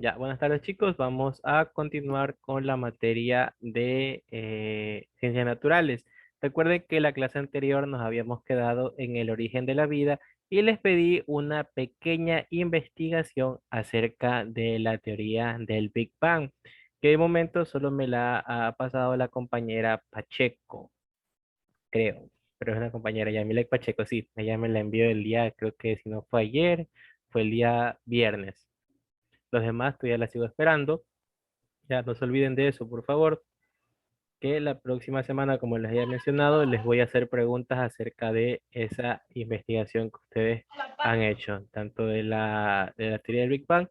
Ya, buenas tardes chicos. Vamos a continuar con la materia de ciencias naturales. Recuerden que la clase anterior nos habíamos quedado en el origen de la vida y les pedí una pequeña investigación acerca de la teoría del Big Bang, que de momento solo me la ha pasado la compañera Pacheco, creo. Pero es una compañera, Yamila Pacheco, sí. Ella me la envió el día, creo que si no fue ayer, fue el día viernes. Los demás todavía la sigo esperando. Ya no se olviden de eso, por favor, que la próxima semana, como les había mencionado, les voy a hacer preguntas acerca de esa investigación que ustedes han hecho, tanto de la teoría del Big Bang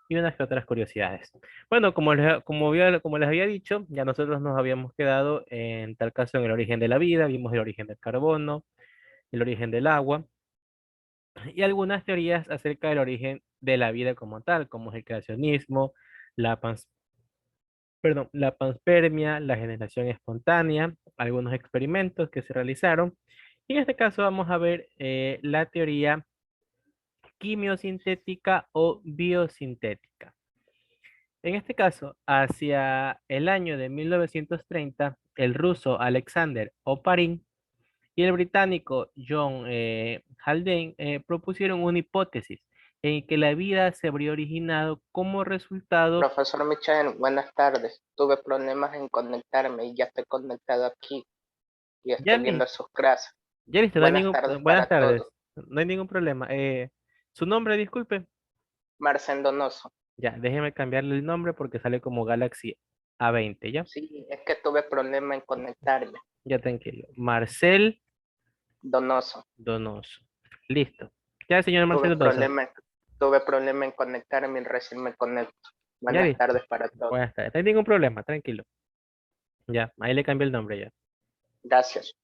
y unas que otras curiosidades. Bueno, como les había dicho, ya nosotros nos habíamos quedado en tal caso en el origen de la vida, vimos el origen del carbono, el origen del agua y algunas teorías acerca del origen de la vida como tal, como es el creacionismo, la la panspermia, la generación espontánea, algunos experimentos que se realizaron. Y en este caso vamos a ver la teoría quimiosintética o biosintética. En este caso, hacia el año de 1930, el ruso Alexander Oparin y el británico John Haldane propusieron una hipótesis en que la vida se habría originado como resultado. Profesor Michael, buenas tardes. Tuve problemas en conectarme y ya estoy conectado aquí y Ya, estoy viendo sus clases. Ya listo, no hay Buenas tardes buenas para tardes, todos. no hay ningún problema. Su nombre, disculpe. Marcel Donoso. Ya, déjeme cambiarle el nombre porque sale como Galaxy A20, ¿ya? Sí, es que tuve problemas en conectarme. Ya tranquilo. Marcel Donoso. Donoso. Listo. Ya, señor Tuve Marcel Donoso. problemas, tuve problema en conectarme y recién me conecto. Ya Buenas listo. tardes para todos. Buenas tardes. No hay ningún problema, tranquilo. Ya, ahí le cambié el nombre ya. Gracias.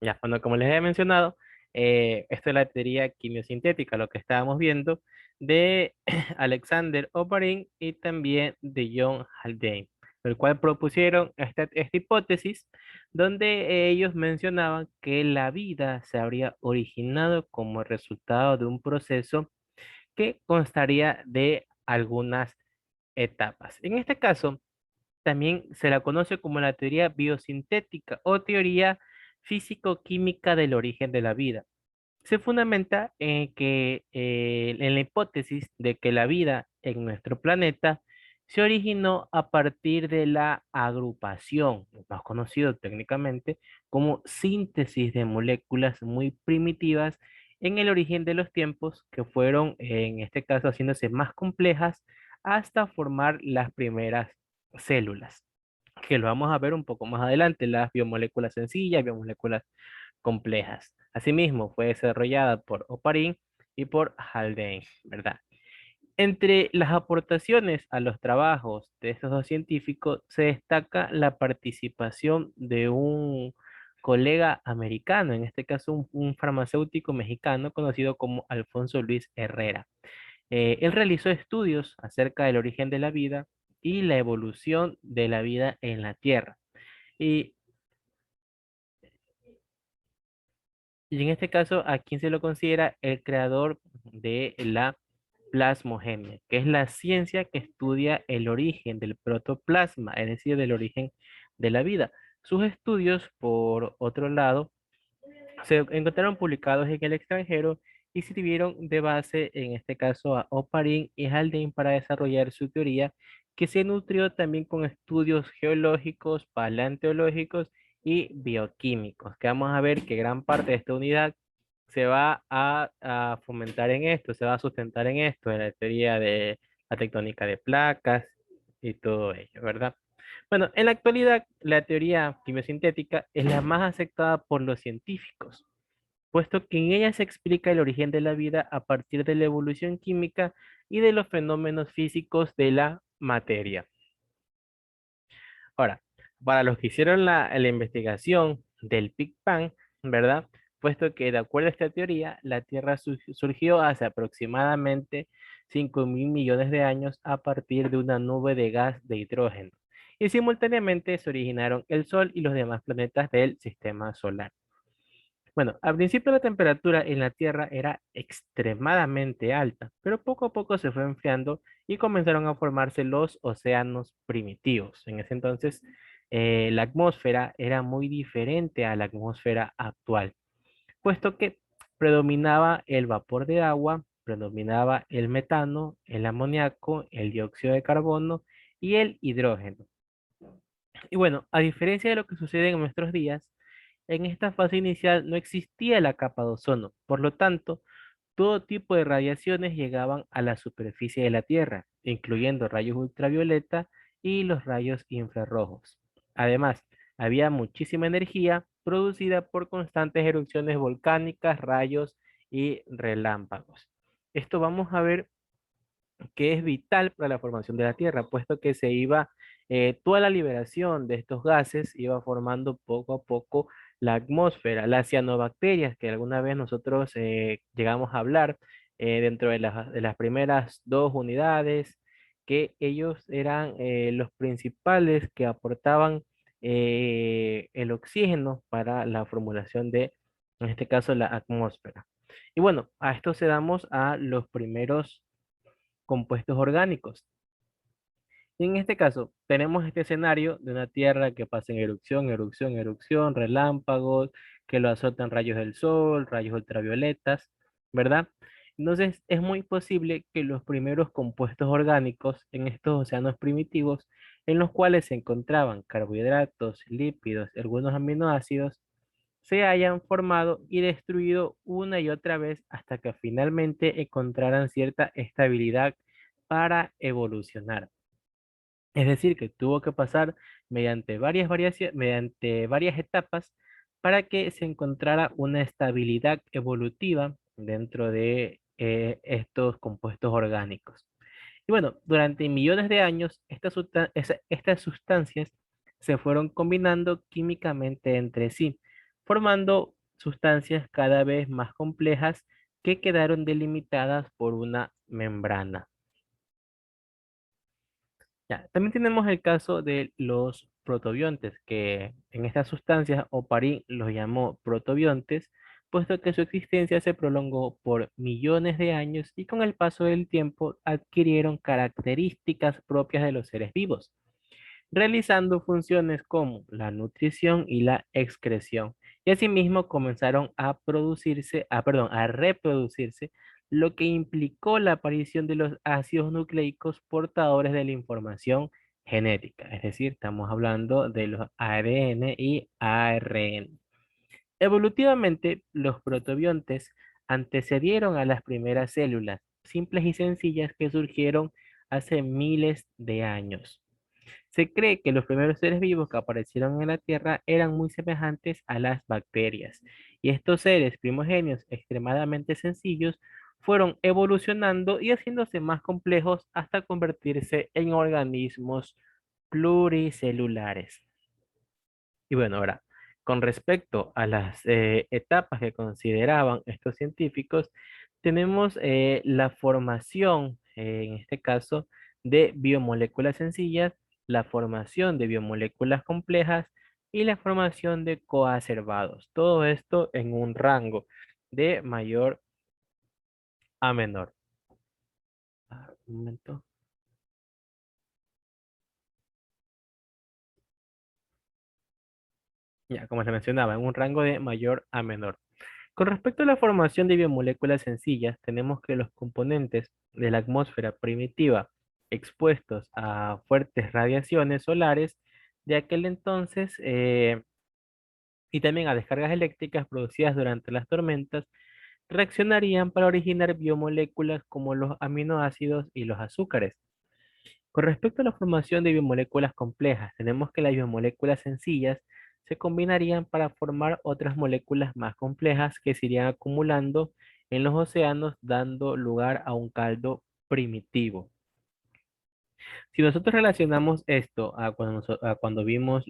Ya, bueno, como les he mencionado, esto es la teoría quimiosintética, lo que estábamos viendo de Alexander Oparin y también de John Haldane, el cual propusieron esta hipótesis donde ellos mencionaban que la vida se habría originado como resultado de un proceso que constaría de algunas etapas. En este caso, también se la conoce como la teoría biosintética o teoría físico-química del origen de la vida. Se fundamenta en la hipótesis de que la vida en nuestro planeta se originó a partir de la agrupación, más conocido técnicamente como síntesis de moléculas muy primitivas en el origen de los tiempos que fueron, en este caso, haciéndose más complejas hasta formar las primeras células, que lo vamos a ver un poco más adelante, las biomoléculas sencillas, biomoléculas complejas. Asimismo, fue desarrollada por Oparin y por Haldane, ¿verdad? Entre las aportaciones a los trabajos de estos dos científicos se destaca la participación de un colega americano, en este caso un farmacéutico mexicano conocido como Alfonso Luis Herrera. Él realizó estudios acerca del origen de la vida y la evolución de la vida en la Tierra. Y, y en este caso, ¿a quién se lo considera el creador de la plasmogenia, que es la ciencia que estudia el origen del protoplasma, es decir, del origen de la vida? Sus estudios, por otro lado, se encontraron publicados en el extranjero y sirvieron de base, en este caso, a Oparin y Haldane para desarrollar su teoría, que se nutrió también con estudios geológicos, paleontológicos y bioquímicos, que vamos a ver que gran parte de esta unidad se va a fomentar en esto, se va a sustentar en esto, en la teoría de la tectónica de placas y todo ello, ¿verdad? Bueno, en la actualidad, la teoría quimiosintética es la más aceptada por los científicos, puesto que en ella se explica el origen de la vida a partir de la evolución química y de los fenómenos físicos de la materia. Ahora, para los que hicieron la investigación del Big Bang, ¿verdad? Puesto que de acuerdo a esta teoría, la Tierra surgió hace aproximadamente 5.000 millones de años a partir de una nube de gas de hidrógeno. Y simultáneamente se originaron el Sol y los demás planetas del sistema solar. Bueno, al principio la temperatura en la Tierra era extremadamente alta, pero poco a poco se fue enfriando y comenzaron a formarse los océanos primitivos. En ese entonces, la atmósfera era muy diferente a la atmósfera actual, puesto que predominaba el vapor de agua, predominaba el metano, el amoníaco, el dióxido de carbono y el hidrógeno. Y bueno, a diferencia de lo que sucede en nuestros días, en esta fase inicial no existía la capa de ozono, por lo tanto, todo tipo de radiaciones llegaban a la superficie de la Tierra, incluyendo rayos ultravioleta y los rayos infrarrojos. Además, había muchísima energía producida por constantes erupciones volcánicas, rayos y relámpagos. Esto vamos a ver que es vital para la formación de la Tierra, puesto que toda la liberación de estos gases iba formando poco a poco la atmósfera, las cianobacterias, que alguna vez nosotros llegamos a hablar dentro de las primeras dos unidades, que ellos eran los principales que aportaban el oxígeno para la formulación de, en este caso, la atmósfera. Y bueno, a esto se damos a los primeros compuestos orgánicos. Y en este caso, tenemos este escenario de una Tierra que pasa en erupción, erupción, erupción, relámpagos, que lo azotan rayos del sol, rayos ultravioletas, ¿verdad? Entonces, es muy posible que los primeros compuestos orgánicos en estos océanos primitivos, en los cuales se encontraban carbohidratos, lípidos, algunos aminoácidos, se hayan formado y destruido una y otra vez hasta que finalmente encontraran cierta estabilidad para evolucionar. Es decir, que tuvo que pasar mediante varias etapas para que se encontrara una estabilidad evolutiva dentro de estos compuestos orgánicos. Y bueno, durante millones de años, estas sustancias se fueron combinando químicamente entre sí, formando sustancias cada vez más complejas que quedaron delimitadas por una membrana. Ya, también tenemos el caso de los protobiontes, que en estas sustancias Oparin los llamó protobiontes, puesto que su existencia se prolongó por millones de años y con el paso del tiempo adquirieron características propias de los seres vivos, realizando funciones como la nutrición y la excreción. Y asimismo comenzaron a reproducirse, lo que implicó la aparición de los ácidos nucleicos portadores de la información genética. Es decir, estamos hablando de los ADN y ARN. Evolutivamente, los protobiontes antecedieron a las primeras células, simples y sencillas que surgieron hace miles de años. Se cree que los primeros seres vivos que aparecieron en la Tierra eran muy semejantes a las bacterias, y estos seres primogenios extremadamente sencillos fueron evolucionando y haciéndose más complejos hasta convertirse en organismos pluricelulares. Y bueno, ahora, con respecto a las etapas que consideraban estos científicos, tenemos la formación, en este caso, de biomoléculas sencillas, la formación de biomoléculas complejas y la formación de coacervados. Todo esto en un rango de mayor a menor. Un momento. Ya, como se mencionaba, en un rango de mayor a menor. Con respecto a la formación de biomoléculas sencillas, tenemos que los componentes de la atmósfera primitiva expuestos a fuertes radiaciones solares de aquel entonces y también a descargas eléctricas producidas durante las tormentas, reaccionarían para originar biomoléculas como los aminoácidos y los azúcares. Con respecto a la formación de biomoléculas complejas, tenemos que las biomoléculas sencillas se combinarían para formar otras moléculas más complejas que se irían acumulando en los océanos, dando lugar a un caldo primitivo. Si nosotros relacionamos esto a cuando vimos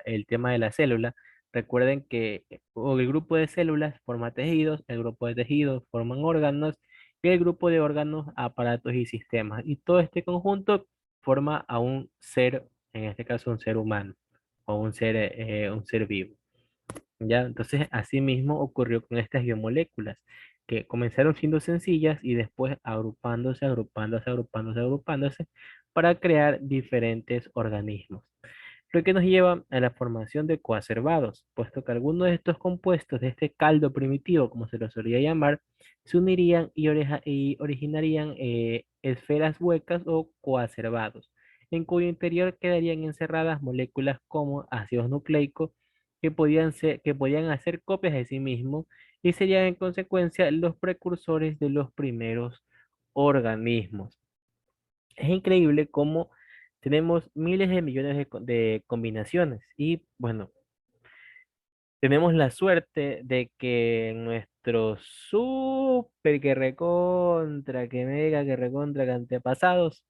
el tema de la célula, recuerden que el grupo de células forma tejidos, el grupo de tejidos forman órganos y el grupo de órganos aparatos y sistemas. Y todo este conjunto forma a un ser, en este caso un ser humano o un ser vivo. ¿ya? Entonces, así mismo ocurrió con estas biomoléculas, que comenzaron siendo sencillas y después agrupándose, agrupándose, agrupándose, agrupándose para crear diferentes organismos. Lo que nos lleva a la formación de coacervados, puesto que algunos de estos compuestos de este caldo primitivo, como se lo solía llamar, se unirían y originarían esferas huecas o coacervados, en cuyo interior quedarían encerradas moléculas como ácidos nucleicos que podían hacer copias de sí mismos y serían en consecuencia los precursores de los primeros organismos. Es increíble cómo tenemos miles de millones de combinaciones y bueno, tenemos la suerte de que en nuestros super que recontra, que mega, que recontra, que antepasados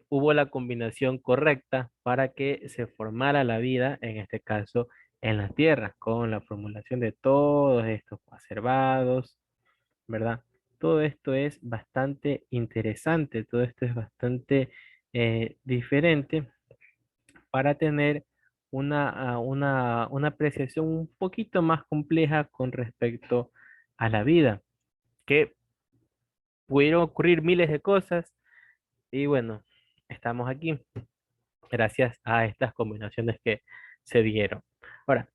hubo la combinación correcta para que se formara la vida, en este caso en la Tierra, con la formulación de todos estos conservados, ¿verdad? Todo esto es bastante interesante, todo esto es bastante diferente para tener una apreciación un poquito más compleja con respecto a la vida, que pudieron ocurrir miles de cosas y bueno, estamos aquí gracias a estas combinaciones que se dieron. Ahora,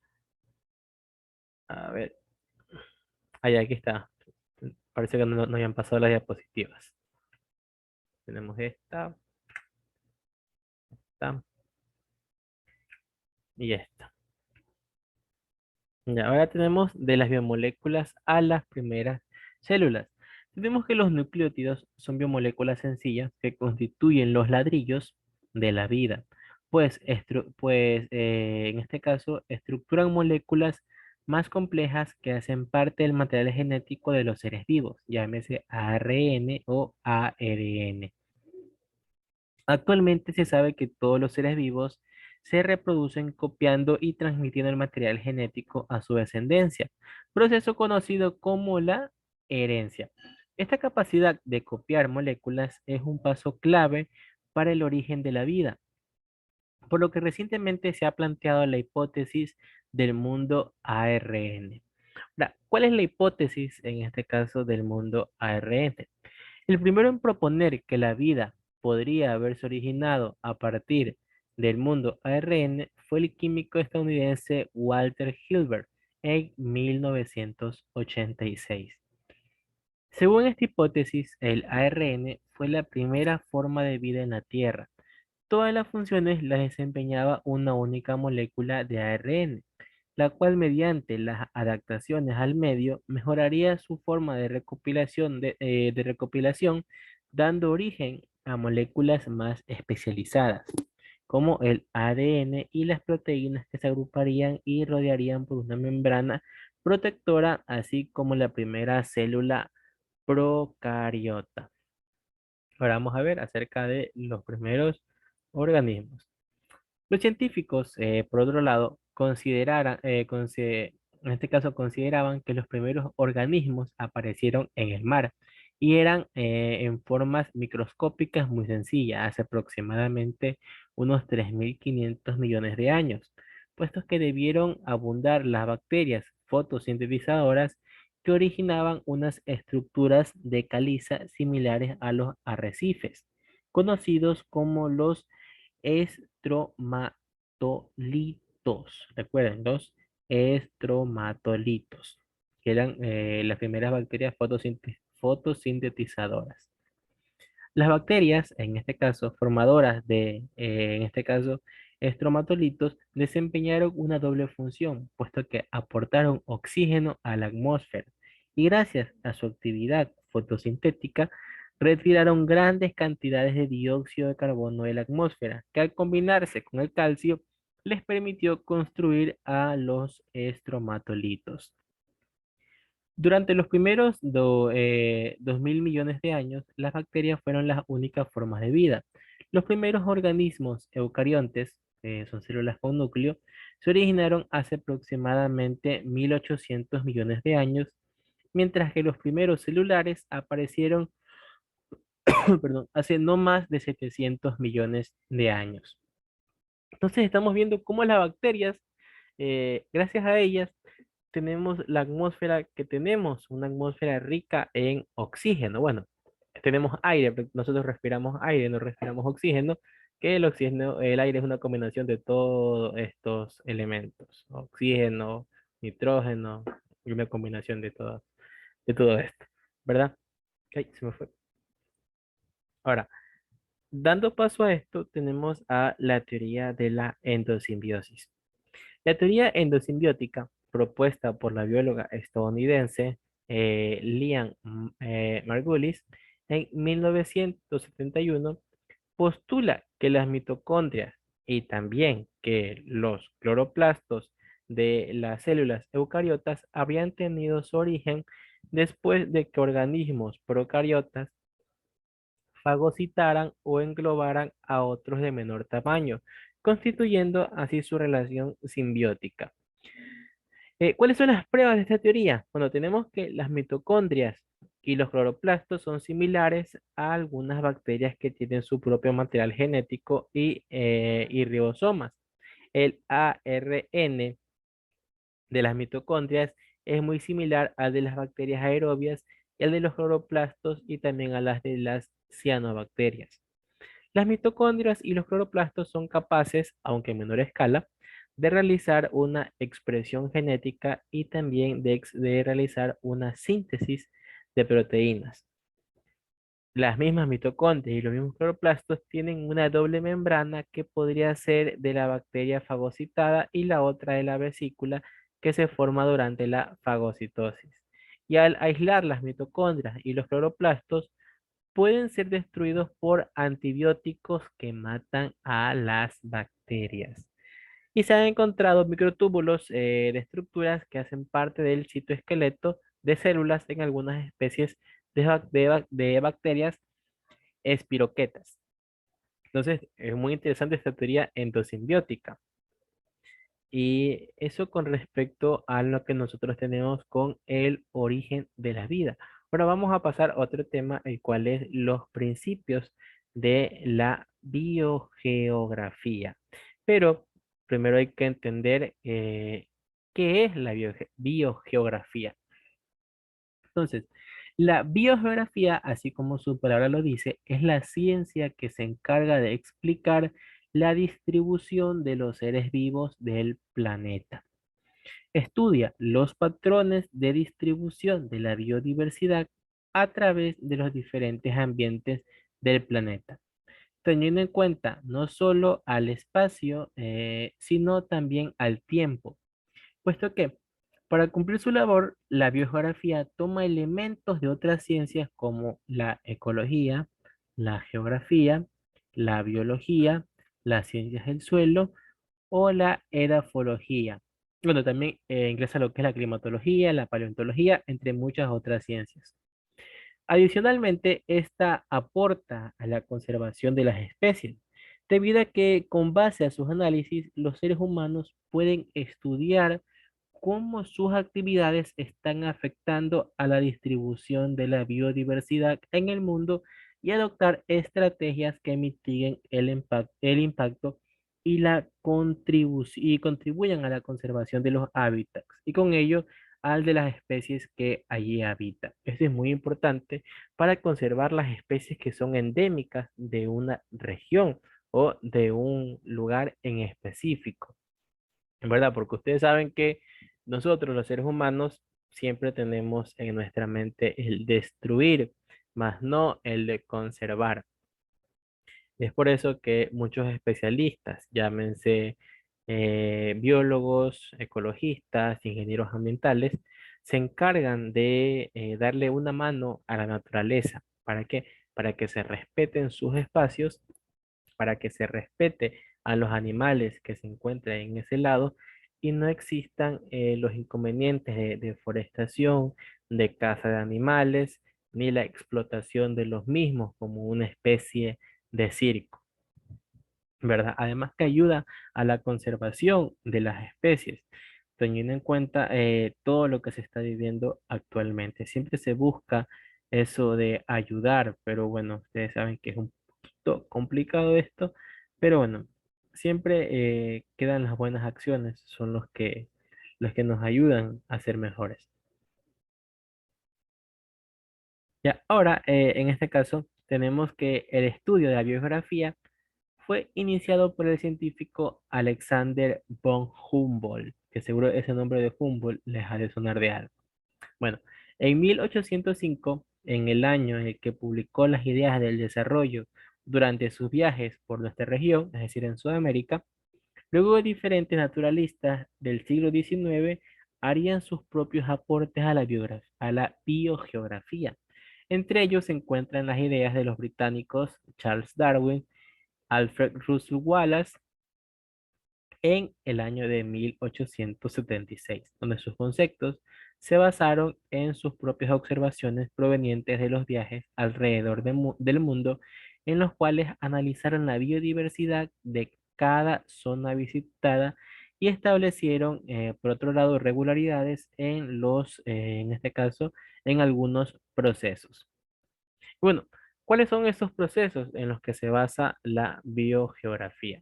a ver, ahí aquí está. Parece que no habían pasado las diapositivas. Tenemos esta y esta. Y ahora tenemos de las biomoléculas a las primeras células. Tenemos que los nucleótidos son biomoléculas sencillas que constituyen los ladrillos de la vida, en este caso estructuran moléculas más complejas que hacen parte del material genético de los seres vivos, llámese ARN o ARN. Actualmente se sabe que todos los seres vivos se reproducen copiando y transmitiendo el material genético a su descendencia, proceso conocido como la herencia. Esta capacidad de copiar moléculas es un paso clave para el origen de la vida, por lo que recientemente se ha planteado la hipótesis del mundo ARN. Ahora, ¿cuál es la hipótesis en este caso del mundo ARN? El primero en proponer que la vida podría haberse originado a partir del mundo ARN fue el químico estadounidense Walter Hilbert en 1986. Según esta hipótesis, el ARN fue la primera forma de vida en la Tierra. Todas las funciones las desempeñaba una única molécula de ARN, la cual mediante las adaptaciones al medio mejoraría su forma de recopilación, dando origen a moléculas más especializadas, como el ADN y las proteínas que se agruparían y rodearían por una membrana protectora, así como la primera célula procariota. Ahora vamos a ver acerca de los primeros organismos. Los científicos, por otro lado, en este caso consideraban que los primeros organismos aparecieron en el mar y eran en formas microscópicas muy sencillas, hace aproximadamente unos 3.500 millones de años, puesto que debieron abundar las bacterias fotosintetizadoras que originaban unas estructuras de caliza similares a los arrecifes, conocidos como los estromatolitos. Recuerden, los estromatolitos, que eran las primeras bacterias fotosintetizadoras. Las bacterias, en este caso, formadoras en este caso, estromatolitos, desempeñaron una doble función, puesto que aportaron oxígeno a la atmósfera y gracias a su actividad fotosintética, retiraron grandes cantidades de dióxido de carbono de la atmósfera, que al combinarse con el calcio, les permitió construir a los estromatolitos. Durante los primeros 2.000 millones de años, las bacterias fueron las únicas formas de vida. Los primeros organismos eucariontes, son células con núcleo, se originaron hace aproximadamente 1.800 millones de años, mientras que los primeros celulares aparecieron, perdón, hace no más de 700 millones de años. Entonces estamos viendo cómo las bacterias, gracias a ellas, tenemos la atmósfera que tenemos, una atmósfera rica en oxígeno. Bueno, tenemos aire, pero nosotros respiramos aire, no respiramos oxígeno, que el oxígeno, el aire es una combinación de todos estos elementos, oxígeno, nitrógeno, y una combinación de todo esto, ¿verdad? Ay, se me fue. Ahora, dando paso a esto, tenemos a la teoría de la endosimbiosis. La teoría endosimbiótica, propuesta por la bióloga estadounidense Lian Margulis en 1971, postula que las mitocondrias y también que los cloroplastos de las células eucariotas habrían tenido su origen después de que organismos procariotas fagocitaran o englobaran a otros de menor tamaño, constituyendo así su relación simbiótica. ¿Cuáles son las pruebas de esta teoría? Bueno, tenemos que las mitocondrias y los cloroplastos son similares a algunas bacterias que tienen su propio material genético y ribosomas. El ARN de las mitocondrias es muy similar al de las bacterias aerobias y al de los cloroplastos y también a las de las cianobacterias. Las mitocondrias y los cloroplastos son capaces, aunque en menor escala, de realizar una expresión genética y también de realizar una síntesis de proteínas. Las mismas mitocondrias y los mismos cloroplastos tienen una doble membrana que podría ser de la bacteria fagocitada y la otra de la vesícula que se forma durante la fagocitosis. Y al aislar las mitocondrias y los cloroplastos, pueden ser destruidos por antibióticos que matan a las bacterias. Y se han encontrado microtúbulos de estructuras que hacen parte del citoesqueleto de células en algunas especies de bacterias espiroquetas. Entonces, es muy interesante esta teoría endosimbiótica. Y eso con respecto a lo que nosotros tenemos con el origen de la vida. Ahora vamos a pasar a otro tema, el cual es los principios de la biogeografía. Pero primero hay que entender qué es la biogeografía. Entonces, la biogeografía, así como su palabra lo dice, es la ciencia que se encarga de explicar la distribución de los seres vivos del planeta. Estudia los patrones de distribución de la biodiversidad a través de los diferentes ambientes del planeta, teniendo en cuenta no solo al espacio, sino también al tiempo, puesto que para cumplir su labor, la biogeografía toma elementos de otras ciencias como la ecología, la geografía, la biología, las ciencias del suelo o la edafología. Bueno, también ingresa lo que es la climatología, la paleontología, entre muchas otras ciencias. Adicionalmente, esta aporta a la conservación de las especies, debido a que con base a sus análisis, los seres humanos pueden estudiar cómo sus actividades están afectando a la distribución de la biodiversidad en el mundo y adoptar estrategias que mitiguen el impacto y y contribuyan a la conservación de los hábitats y con ello al de las especies que allí habitan. Esto es muy importante para conservar las especies que son endémicas de una región o de un lugar en específico. En verdad, porque ustedes saben que nosotros, los seres humanos, siempre tenemos en nuestra mente el destruir, más no el de conservar. Es por eso que muchos especialistas, llámense biólogos, ecologistas, ingenieros ambientales, se encargan de darle una mano a la naturaleza. ¿Para qué? Para que se respeten sus espacios, para que se respete a los animales que se encuentran en ese lado y no existan los inconvenientes de deforestación, de caza de animales, ni la explotación de los mismos como una especie de circo, ¿verdad? Además que ayuda a la conservación de las especies, teniendo en cuenta todo lo que se está viviendo actualmente. Siempre se busca eso de ayudar, pero bueno, ustedes saben que es un poquito complicado esto, pero bueno, siempre quedan las buenas acciones, son los que los que nos ayudan a ser mejores. Ya, ahora, en este caso, tenemos que el estudio de la biografía fue iniciado por el científico Alexander von Humboldt, que seguro ese nombre de Humboldt les ha de sonar de algo. Bueno, en 1805, en el año en el que publicó las ideas del desarrollo durante sus viajes por nuestra región, es decir, en Sudamérica, luego diferentes naturalistas del siglo XIX harían sus propios aportes a a la biogeografía. Entre ellos se encuentran las ideas de los británicos Charles Darwin, Alfred Russel Wallace, en el año de 1876, donde sus conceptos se basaron en sus propias observaciones provenientes de los viajes alrededor del mundo, en los cuales analizaron la biodiversidad de cada zona visitada y establecieron, por otro lado, regularidades en en este caso, en algunos procesos. Bueno, ¿cuáles son esos procesos en los que se basa la biogeografía?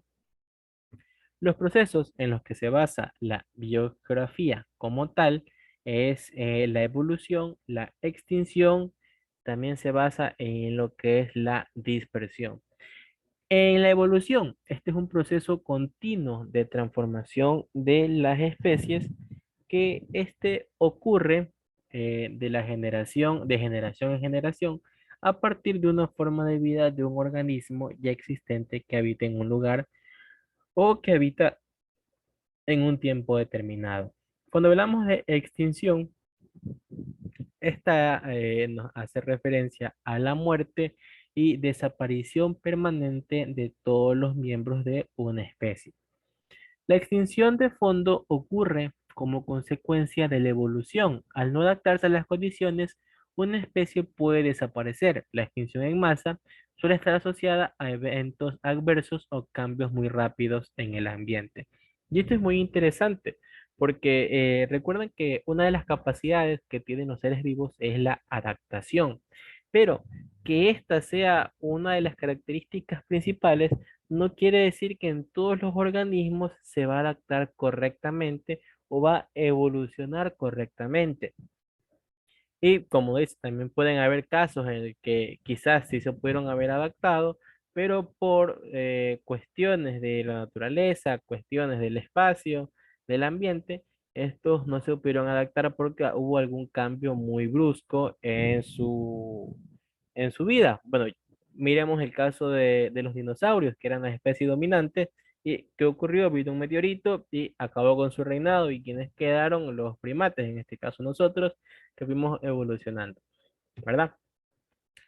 Los procesos en los que se basa la biografía como tal es la evolución, la extinción, también se basa en lo que es la dispersión. En la evolución, este es un proceso continuo de transformación de las especies que este ocurre de generación en generación, a partir de una forma de vida de un organismo ya existente que habita en un lugar o que habita en un tiempo determinado. Cuando hablamos de extinción, esta nos hace referencia a la muerte y desaparición permanente de todos los miembros de una especie. La extinción de fondo ocurre como consecuencia de la evolución. Al no adaptarse a las condiciones, una especie puede desaparecer. La extinción en masa suele estar asociada a eventos adversos o cambios muy rápidos en el ambiente. Y esto es muy interesante porque recuerden que una de las capacidades que tienen los seres vivos es la adaptación, pero que esta sea una de las características principales no quiere decir que en todos los organismos se va a adaptar correctamente o va a evolucionar correctamente. Y como dice, también pueden haber casos en el que quizás sí se pudieron haber adaptado, pero por cuestiones de la naturaleza, cuestiones del espacio, del ambiente, estos no se pudieron adaptar porque hubo algún cambio muy brusco en en su vida. Bueno, miremos el caso de los dinosaurios, que eran las especies dominantes. ¿Y qué ocurrió? Vino un meteorito y acabó con su reinado. ¿Y quienes quedaron? Los primates, en este caso nosotros, que fuimos evolucionando, ¿verdad?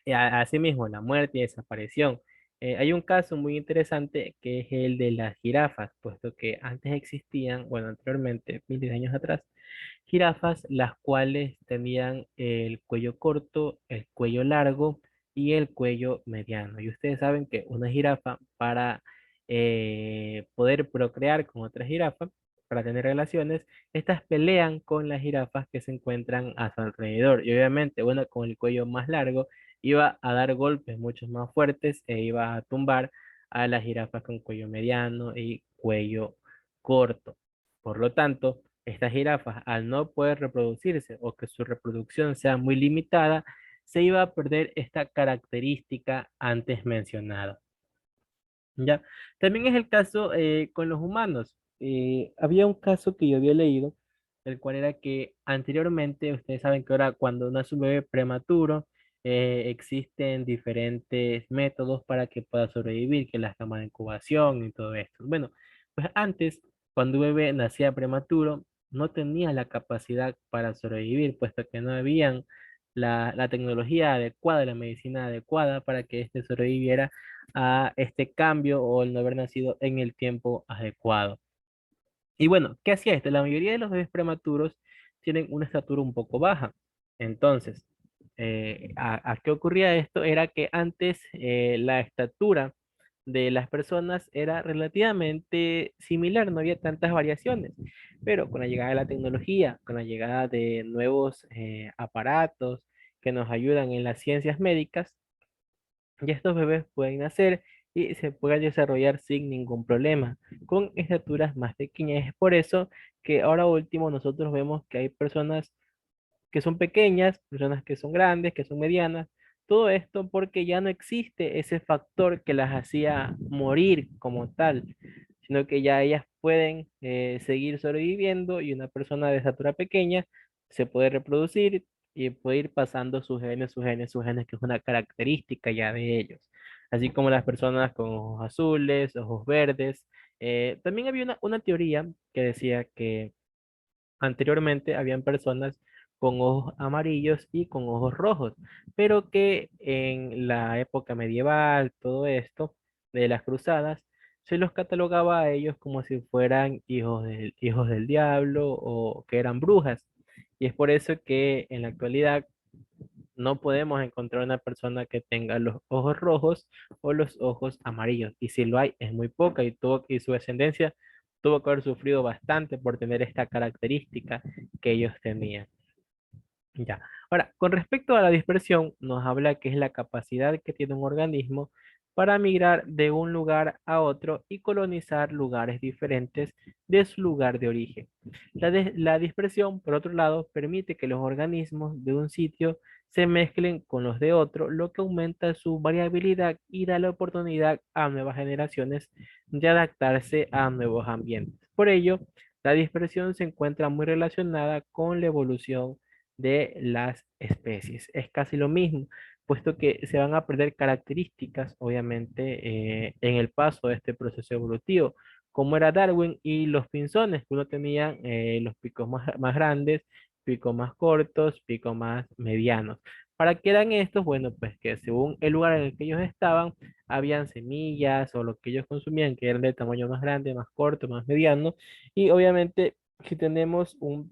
Y asimismo, la muerte y desaparición. Hay un caso muy interesante que es el de las jirafas, puesto que antes existían, bueno, anteriormente, miles de años atrás, jirafas las cuales tenían el cuello corto, el cuello largo y el cuello mediano. Y ustedes saben que una jirafa para poder procrear con otra jirafa, para tener relaciones, estas pelean con las jirafas que se encuentran a su alrededor. Y obviamente, bueno, con el cuello más largo iba a dar golpes mucho más fuertes e iba a tumbar a las jirafas con cuello mediano y cuello corto. Por lo tanto, estas jirafas, al no poder reproducirse o que su reproducción sea muy limitada, se iba a perder esta característica antes mencionada. ¿Ya? También es el caso con los humanos. Había un caso que yo había leído, el cual era que anteriormente, ustedes saben que ahora cuando nace un bebé prematuro, existen diferentes métodos para que pueda sobrevivir, que las camas de incubación y todo esto. Bueno, pues antes, cuando un bebé nacía prematuro, no tenía la capacidad para sobrevivir, puesto que no habían la tecnología adecuada, la medicina adecuada para que éste sobreviviera a este cambio o el no haber nacido en el tiempo adecuado. Y bueno, ¿qué hacía esto? La mayoría de los bebés prematuros tienen una estatura un poco baja. Entonces, ¿a qué ocurría esto? Era que antes la estatura de las personas era relativamente similar, no había tantas variaciones, pero con la llegada de la tecnología, con la llegada de nuevos aparatos que nos ayudan en las ciencias médicas, y estos bebés pueden nacer y se pueda desarrollar sin ningún problema, con estaturas más pequeñas. Es por eso que ahora último nosotros vemos que hay personas que son pequeñas, personas que son grandes, que son medianas, todo esto porque ya no existe ese factor que las hacía morir como tal, sino que ya ellas pueden seguir sobreviviendo y una persona de estatura pequeña se puede reproducir y puede ir pasando sus genes, sus genes, sus genes, que es una característica ya de ellos. Así como las personas con ojos azules, ojos verdes. También había una teoría que decía que anteriormente habían personas con ojos amarillos y con ojos rojos, pero que en la época medieval, todo esto de las cruzadas, se los catalogaba a ellos como si fueran hijos del diablo o que eran brujas. Y es por eso que en la actualidad no podemos encontrar una persona que tenga los ojos rojos o los ojos amarillos. Y si lo hay, es muy poca y su descendencia tuvo que haber sufrido bastante por tener esta característica que ellos tenían. Ya. Ahora, con respecto a la dispersión, nos habla que es la capacidad que tiene un organismo para migrar de un lugar a otro y colonizar lugares diferentes de su lugar de origen. La dispersión, por otro lado, permite que los organismos de un sitio se mezclen con los de otro, lo que aumenta su variabilidad y da la oportunidad a nuevas generaciones de adaptarse a nuevos ambientes. Por ello, la dispersión se encuentra muy relacionada con la evolución de las especies. Es casi lo mismo, puesto que se van a perder características, obviamente, en el paso de este proceso evolutivo, como era Darwin y los pinzones, que uno tenía los picos más grandes, picos más cortos, picos más medianos. ¿Para qué eran estos? Bueno, pues que según el lugar en el que ellos estaban, habían semillas o lo que ellos consumían, que eran de tamaño más grande, más corto, más mediano. Y obviamente, si tenemos un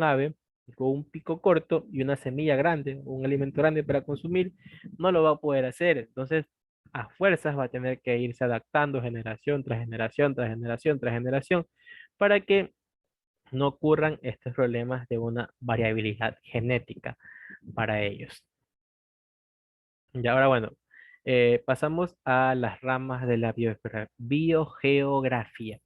ave con un pico corto y una semilla grande, un alimento grande para consumir, no lo va a poder hacer. Entonces, a fuerzas va a tener que irse adaptando generación tras generación, tras generación, tras generación, para que no ocurran estos problemas de una variabilidad genética para ellos. Y ahora, bueno, pasamos a las ramas de la biogeografía.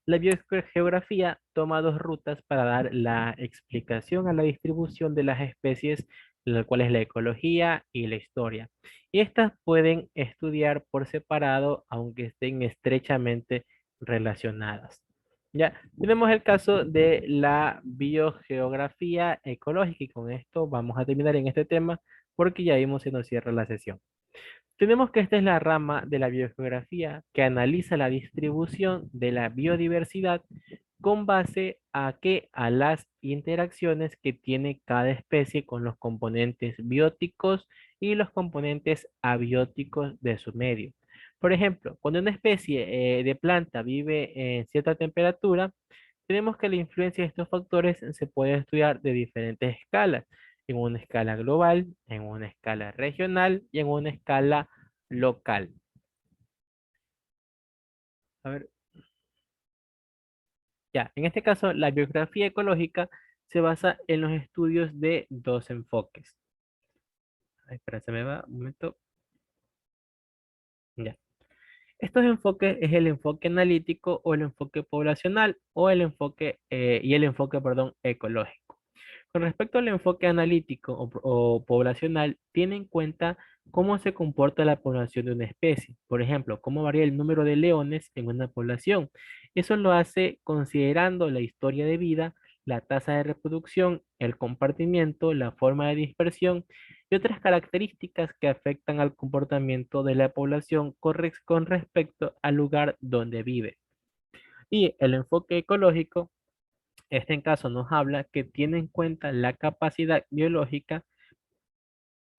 La biogeografía toma dos rutas para dar la explicación a la distribución de las especies, la cual es la ecología y la historia. Y estas pueden estudiar por separado, aunque estén estrechamente relacionadas. Ya, tenemos el caso de la biogeografía ecológica y con esto vamos a terminar en este tema porque ya vimos se nos cierra la sesión. Tenemos que esta es la rama de la biogeografía que analiza la distribución de la biodiversidad con base a que a las interacciones que tiene cada especie con los componentes bióticos y los componentes abióticos de su medio. Por ejemplo, cuando una especie de planta vive en cierta temperatura, tenemos que la influencia de estos factores se puede estudiar de diferentes escalas, en una escala global, en una escala regional y en una escala local. A ver, ya, en este caso, la biografía ecológica se basa en los estudios de dos enfoques. Ay, espera, se me va un momento. Ya. Estos enfoques es el enfoque analítico o el enfoque poblacional o el enfoque y el enfoque, perdón, ecológico. Con respecto al enfoque analítico o poblacional, tiene en cuenta cómo se comporta la población de una especie. Por ejemplo, cómo varía el número de leones en una población. Eso lo hace considerando la historia de vida, la tasa de reproducción, el compartimiento, la forma de dispersión y otras características que afectan al comportamiento de la población con respecto al lugar donde vive. Y el enfoque ecológico este en caso nos habla que tiene en cuenta la capacidad biológica,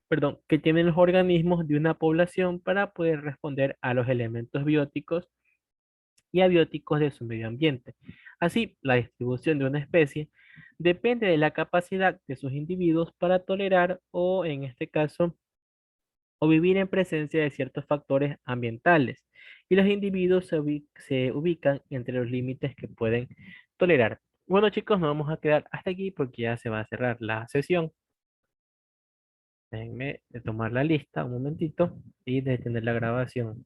perdón, que tienen los organismos de una población para poder responder a los elementos bióticos y abióticos de su medio ambiente. Así, la distribución de una especie depende de la capacidad de sus individuos para tolerar o, en este caso, o vivir en presencia de ciertos factores ambientales. Y los individuos se ubican entre los límites que pueden tolerar. Bueno, chicos, nos vamos a quedar hasta aquí porque ya se va a cerrar la sesión. Déjenme de tomar la lista un momentito y detener la grabación.